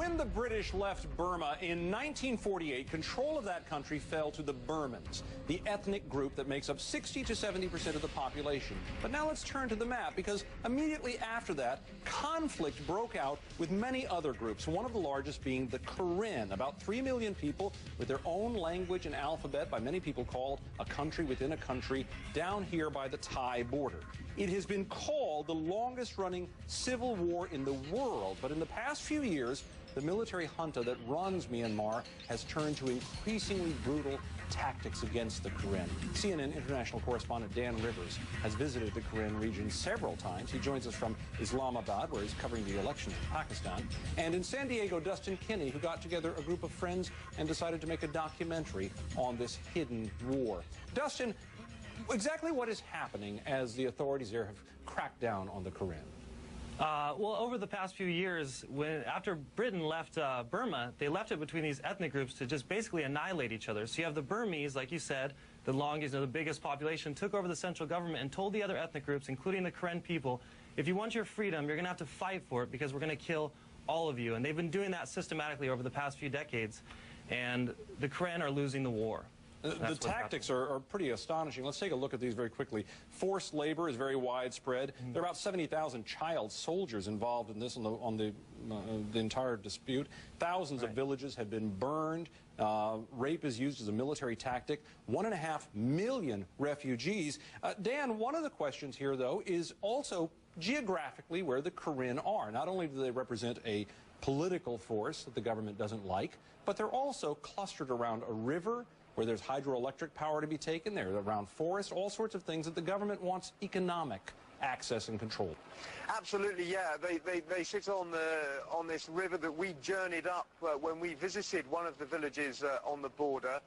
When the British left Burma in 1948, control of that country fell to the Burmans, the ethnic group that makes up 60 to 70% of the population. But now let's turn to the map, because immediately after that, conflict broke out with many other groups, one of the largest being the Karen, about 3 million people with their own language and alphabet, by many people called a country within a country, down here by the Thai border. It has been called the longest-running civil war in the world, but in the past few years, the military junta that runs Myanmar has turned to increasingly brutal tactics against the Karen. CNN international correspondent Dan Rivers has visited the Karen region several times. He joins us from Islamabad, where he's covering the elections in Pakistan. And in San Diego, Dustin Kinney, who got together a group of friends and decided to make a documentary on this hidden war. Dustin, exactly what is happening as the authorities there have cracked down on the Karen? Well, over the past few years, after Britain left Burma, they left it between these ethnic groups to just basically annihilate each other. So you have the Burmese, like you said, the longest or the biggest population, took over the central government and told the other ethnic groups, including the Karen people, if you want your freedom, you're going to have to fight for it because we're going to kill all of you. And they've been doing that systematically over the past few decades. And the Karen are losing the war. The tactics are pretty astonishing. Let's take a look at these very quickly. Forced labor is very widespread. There are about 70,000 child soldiers involved in this on the entire dispute. Thousands of villages have been burned. Rape is used as a military tactic. 1.5 million refugees. Dan, one of the questions here, though, is also geographically where the Karen are. Not only do they represent a political force that the government doesn't like, but they're also clustered around a river where there's hydroelectric power to be taken. They're around forests, all sorts of things that the government wants economic access and control. Absolutely, yeah. They sit on this river that we journeyed up when we visited one of the villages on the border.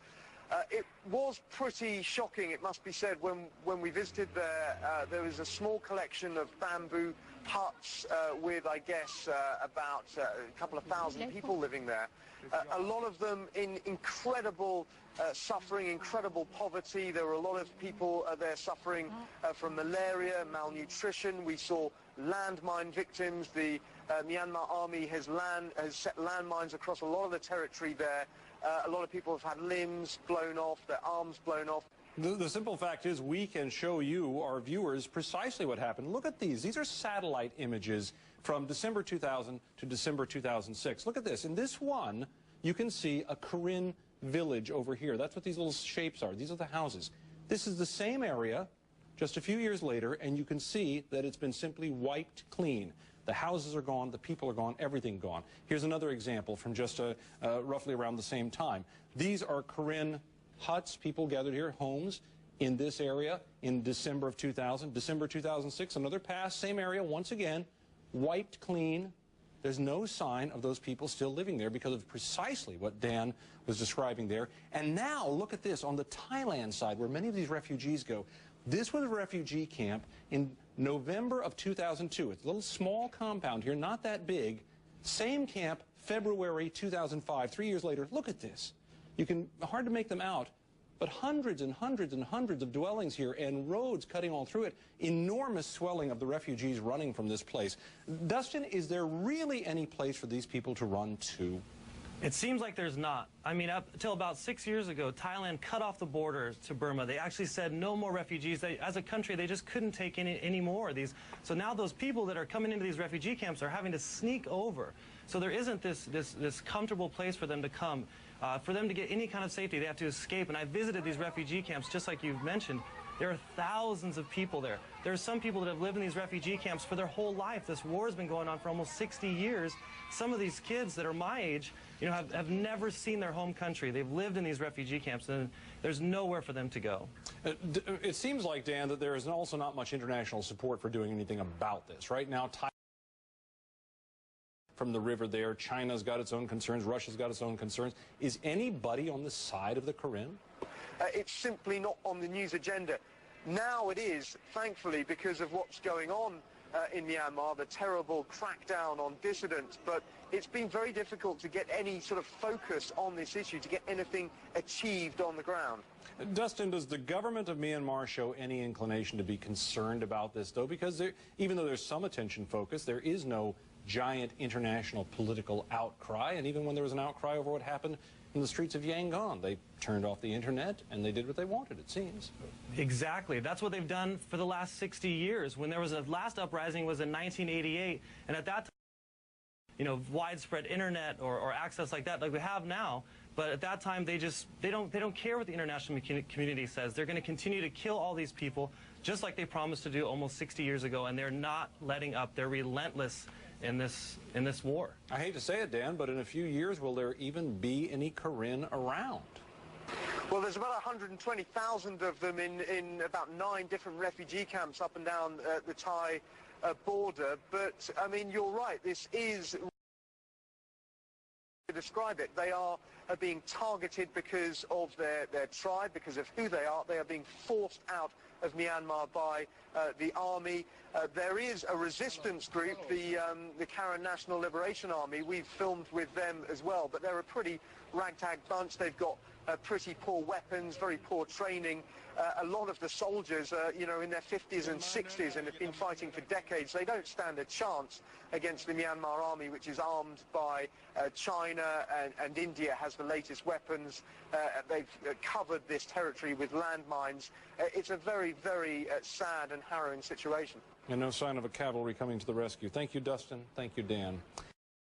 It was pretty shocking, it must be said, when we visited there. There was a small collection of bamboo huts with, I guess, about a couple of thousand people living there. A lot of them in incredible suffering, incredible poverty. There were a lot of people there suffering from malaria, malnutrition. We saw landmine victims. The Myanmar army has set landmines across a lot of the territory there. A lot of people have had limbs blown off, their arms blown off. The simple fact is we can show you, our viewers, precisely what happened. Look at these. These are satellite images from December 2000 to December 2006. Look at this. In this one, you can see a Karen village over here. That's what these little shapes are. These are the houses. This is the same area just a few years later, and you can see that it's been simply wiped clean. The houses are gone, the people are gone, everything gone. Here's another example from just roughly around the same time. These are Karen huts, people gathered here, homes in this area in December of 2000. December 2006, another pass, same area, once again, wiped clean. There's no sign of those people still living there because of precisely what Dan was describing there. And now, look at this, on the Thailand side, where many of these refugees go. This was a refugee camp in November of 2002. It's a little small compound here, not that big. Same camp, February 2005, 3 years later. Look at this. Hard to make them out, but hundreds and hundreds and hundreds of dwellings here and roads cutting all through it. Enormous swelling of the refugees running from this place. Dustin, is there really any place for these people to run to? It seems like there's not. I mean, up until about 6 years ago, Thailand cut off the border to Burma. They actually said no more refugees. As a country, they just couldn't take any more of these. So now those people that are coming into these refugee camps are having to sneak over. So there isn't this comfortable place for them to come. For them to get any kind of safety, they have to escape. And I visited these refugee camps, just like you've mentioned. There are thousands of people there. There are some people that have lived in these refugee camps for their whole life. This war has been going on for almost 60 years. Some of these kids that are my age, have never seen their home country. They've lived in these refugee camps, and there's nowhere for them to go. It seems like, Dan, that there is also not much international support for doing anything about this. Right now, from the river there, China's got its own concerns, Russia's got its own concerns. Is anybody on the side of the Karen? It's simply not on the news agenda. Now it is, thankfully, because of what's going on in Myanmar, the terrible crackdown on dissidents, but it's been very difficult to get any sort of focus on this issue, to get anything achieved on the ground. Dustin, does the government of Myanmar show any inclination to be concerned about this, though? Because even though there's some attention focused, there is no giant international political outcry. And even when there was an outcry over what happened in the streets of Yangon, they turned off the internet and they did what they wanted, it seems. Exactly. That's what they've done for the last 60 years. When there was a last uprising was in 1988, and at that time, you know, widespread internet or access like that, like we have now. But at that time, they don't care what the international community says. They're going to continue to kill all these people, just like they promised to do almost 60 years ago, and they're not letting up. They're relentless in this war. I hate to say it, Dan, but in a few years, will there even be any Karen around? Well, there's about 120,000 of them in about 9 different refugee camps up and down the Thai border. But, I mean, you're right. This is... to describe it. They are being targeted because of their tribe, because of who they are. They are being forced out of Myanmar by the army. There is a resistance group, the Karen National Liberation Army. We've filmed with them as well, but they're a pretty ragtag bunch. They've got pretty poor weapons, very poor training. A lot of the soldiers are, you know, in their 50s and 60s and have been fighting for decades. They don't stand a chance against the Myanmar army, which is armed by China, and India has the latest weapons. They've covered this territory with landmines. It's a very, very sad and harrowing situation. And no sign of a cavalry coming to the rescue. Thank you, Dustin. Thank you, Dan.